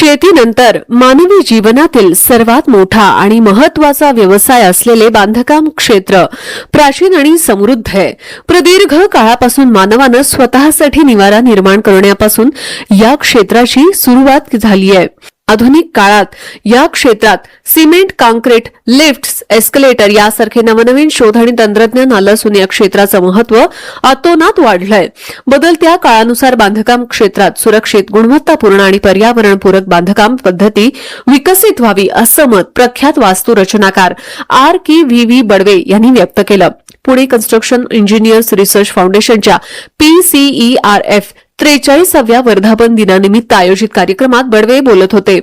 शेतीनंतर मानवी जीवनातील सर्वात मोठा आणि महत्वाचा व्यवसाय असलेले बांधकाम क्षेत्र प्राचीन आणि समृद्ध आहे. प्रदीर्घ काळापासून मानवानं स्वतःसाठी निवारा निर्माण करण्यापासून या क्षेत्राची सुरुवात झाली आहे. आधुनिक काळात या क्षेत्रात सिमेंट, काँक्रीट, लिफ्ट्स, एस्केलेटर यासारखे नवनवीन शोध आणि तंत्रज्ञान आलं असून या क्षेत्राचं महत्त्व अतोनात वाढलंय. बदलत्या काळानुसार बांधकाम क्षेत्रात सुरक्षित, गुणवत्तापूर्ण आणि पर्यावरणपूरक बांधकाम पद्धती विकसित व्हावी असं मत प्रख्यात वास्तुरचनाकार RKVV बडवे यांनी व्यक्त केलं. पुणे कन्स्ट्रक्शन इंजिनियर्स रिसर्च फाउंडेशनच्या PCERF 43व्या वर्धापन दिनानिमित्त आयोजित कार्यक्रमात बडवे बोलत होते.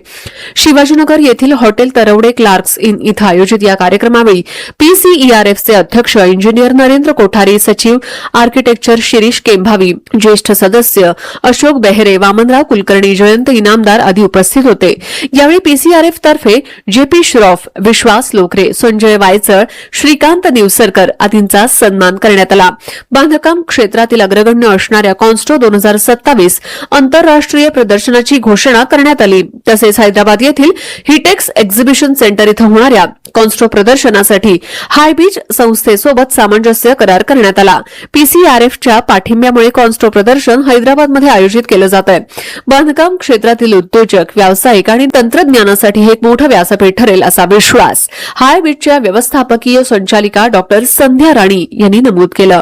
शिवाजीनगर येथील हॉटेल तरवडे क्लार्क्स इन इथं आयोजित या कार्यक्रमावेळी PCERFचे अध्यक्ष इंजिनियर नरेंद्र कोठारी, सचिव आर्किटेक्चर शिरीष केंभावी, ज्येष्ठ सदस्य अशोक बेहरे, वामनराव कुलकर्णी, जयंत इनामदार आदी उपस्थित होते. यावेळी PCERF तर्फे JP श्रॉफ, विश्वास लोकरे, संजय वायचळ, श्रीकांत निवसरकर आदींचा सन्मान करण्यात आला. बांधकाम क्षेत्रातील अग्रगण्य असणाऱ्या कॉन्स्ट्रो 2027 आंतरराष्ट्रीय प्रदर्शनाची घोषणा करण्यात आली. तसेच हैदराबाद येथील हिटेक्स एक्झिबिशन सेंटर इथं होणाऱ्या कॉन्स्ट्रो प्रदर्शनासाठी हायबीच संस्थेसोबत सामंजस्य करार करण्यात आला. PCERFच्या पाठिंब्यामुळे कॉन्स्ट्रो प्रदर्शन हैदराबादमध्ये आयोजित केलं जात आहे. बांधकाम क्षेत्रातील उद्योजक, व्यावसायिक आणि तंत्रज्ञानासाठी हे एक मोठं व्यासपीठ ठरेल असा विश्वास हायबीचच्या व्यवस्थापकीय संचालिका डॉ. संध्या राणी यांनी नमूद केलं.